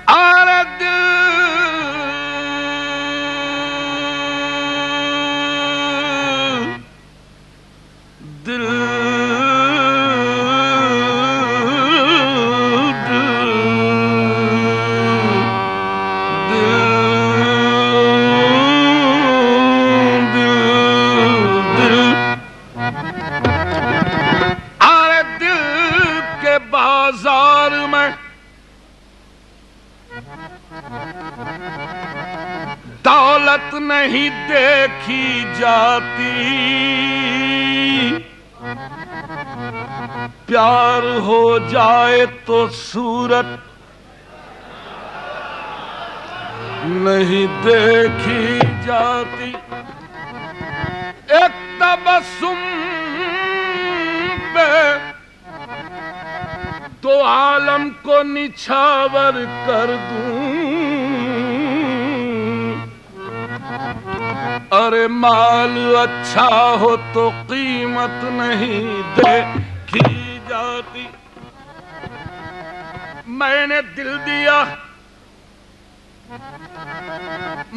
اور دل بازار میں دولت نہیں دیکھی جاتی، پیار ہو جائے تو صورت نہیں دیکھی جاتی، ایک تبسم پہ تو عالم کو نچھاور کر دوں، ارے مال اچھا ہو تو قیمت نہیں دیکھی جاتی، میں نے دل دیا،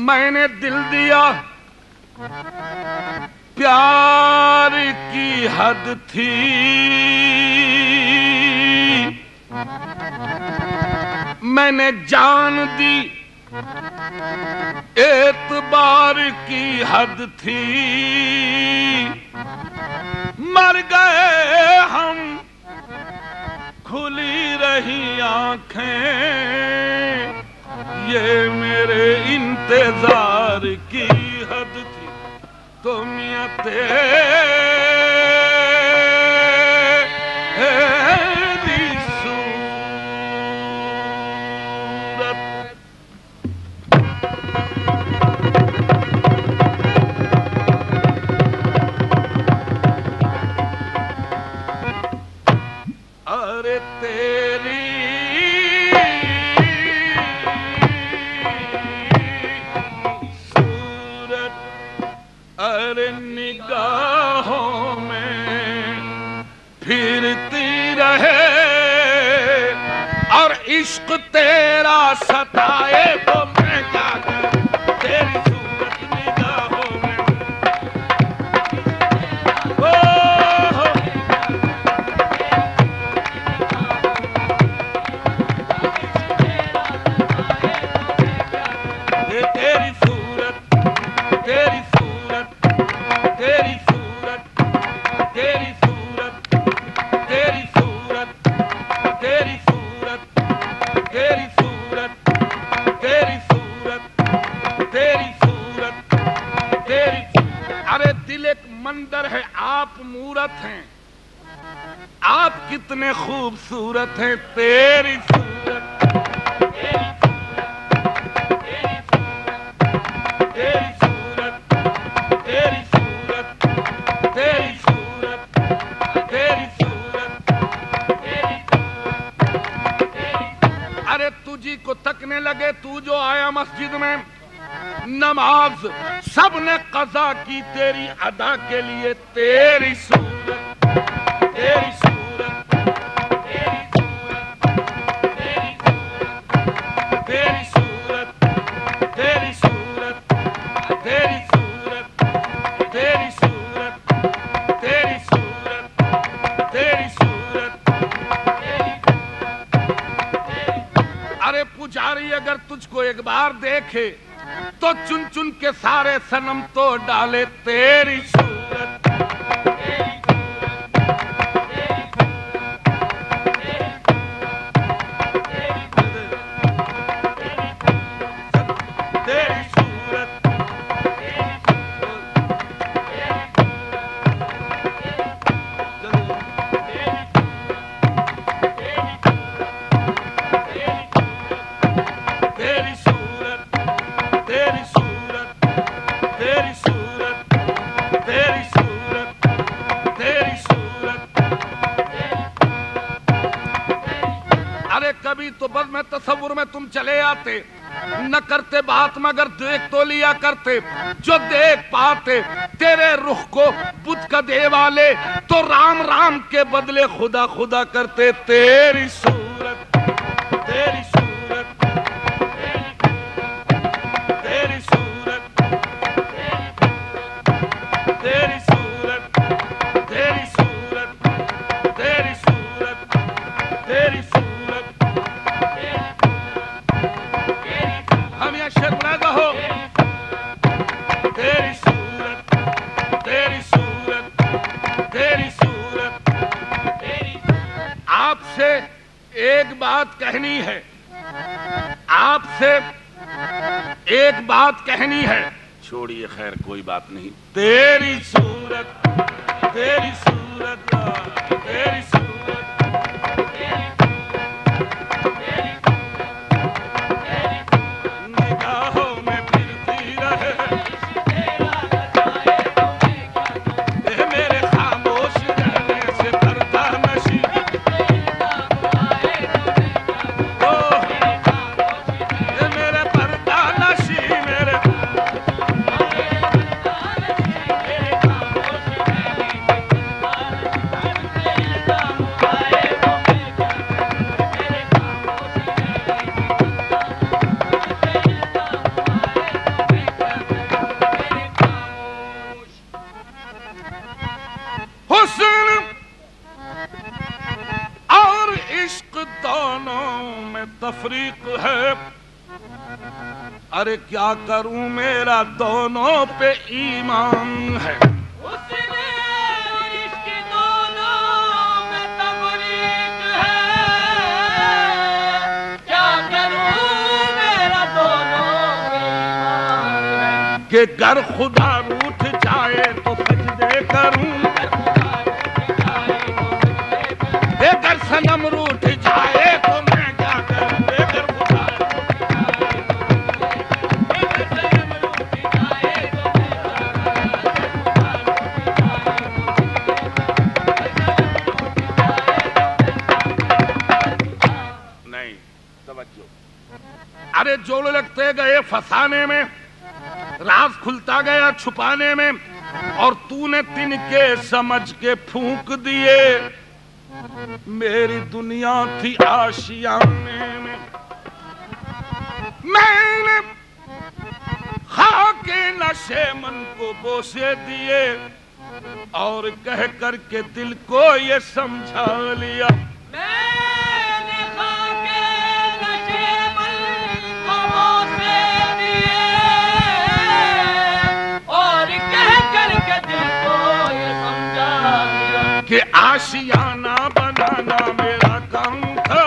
میں نے دل دیا، پیار کی حد تھی، میں نے جان دی، اعتبار کی حد تھی، مر گئے ہم، کھلی رہی آنکھیں، یہ میرے انتظار کی حد تھی، تم یا نگاہوں میں پھرتی رہے اور عشق تیرا ستائے تو میں کیا کروں، تیری صورت نگاہوں میں تیری صورت، تیری صورت، تیری صورت، تیری صورت، تیری صورت، تیری صورت، تیری صورت، تیری صورت، تیری صورت، تیری، ارے دل ایک مندر ہے، آپ مورت ہیں، آپ کتنے خوبصورت ہیں، تیری صورت، تجھی کو تکنے لگے، تو جو آیا مسجد میں، نماز سب نے قضا کی تیری ادا کے لیے، تیری صورت، تیری صورت، تیری صورت، تیری صورت، تیری صورت، تیری صورت، تیری صورت، تیری صورت، تیری صورت، ارے پجاری اگر تجھ کو ایک بار دیکھے تو چن چن کے سارے صنم توڑ ڈالے، تیری صورت، کبھی تو بس میں تصور میں تم چلے آتے، نہ کرتے بات مگر دیکھ تو لیا کرتے، جو دیکھ پاتے تیرے رخ کو بدھ کا دے والے تو رام رام کے بدلے خدا خدا کرتے، تیری صورت تیری صورت تیری صورت تیری صورت تیری صورت تیری صورت تیری صورت ہم یہ شعر بنا گا تیری صورت تیری صورت تیری صورت آپ سے ایک بات کہنی ہے آپ سے ایک بات کہنی ہے چھوڑیے خیر کوئی بات نہیں تیری صورت تیری صورت تیری صورت نگاہوں میں پھرتی رہے میرے خاموش رہنے سے پردہ نشی میرے پردہ نشی میرے حسن اور عشق دونوں میں تفریق ہے ارے کیا کروں میرا دونوں پہ ایمان ہے حسن اور عشق دونوں میں تفریق ہے کیا کروں میرا دونوں پہ ایمان ہے کہ گر خدا روٹھ جائے تو سجدے کروں گر صنم روٹھ جائے تو میں کیا کروں گر خدا نہیں توجہ ارے جوڑ لگتے گئے فسانے میں راز کھلتا گیا چھپانے میں اور تو نے تن کے سمجھ کے پھونک دیے میری دنیا تھی آشیانے میں نے خاک نشے من کو بوسے دیے اور کہہ کر کے دل کو یہ سمجھا لیا میں نے خاک نشے من کو بوسے دیے اور کہہ کر کے دل کو یہ سمجھا دیا کہ آشیانہ بنانا میرا کام تھا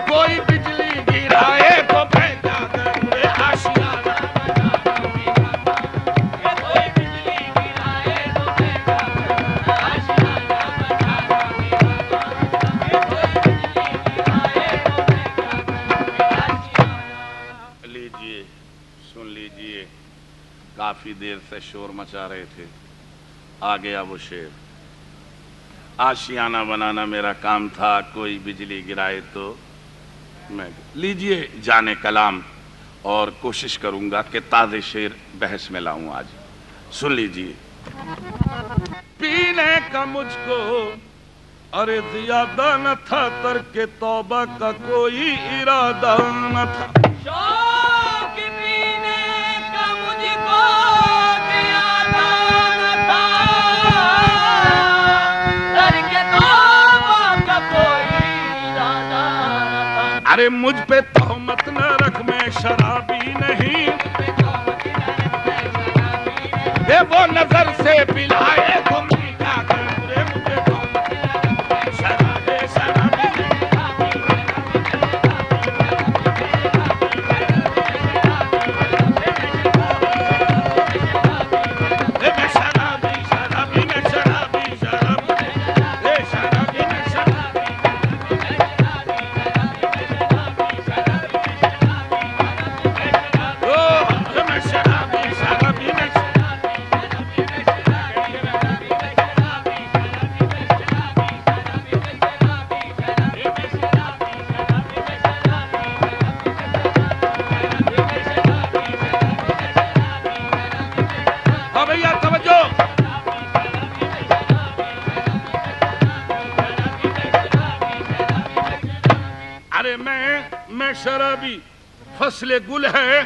کوئی بجلی گرائے تو میں کیا کروں آشیانہ کوئی بجلی گرائے تو میں کیا کروں لیجئے سن لیجئے کافی دیر سے شور مچا رہے تھے آ گیا وہ شعر آشیانہ بنانا میرا کام تھا کوئی بجلی گرائے تو میں لیجئے جانے کلام اور کوشش کروں گا کہ تازے شعر بحث میں لاؤں آج سن لیجئے پینے کا مجھ کو ارے زیادہ نہ تھا ترک توبہ کا کوئی ارادہ نہ تھا شوق پینے کا مجھ کو زیادہ نہ تھا ترک توبہ کا کوئی ارادہ نہ تھا ارے مجھ پہ تہمت نہ رکھ میں شرابی نہیں اے وہ نظر سے پلائے تو میں کیا کروں رے مجھے تہمت نہ رکھ شرابی ارے میں شرابی، فصل گل ہے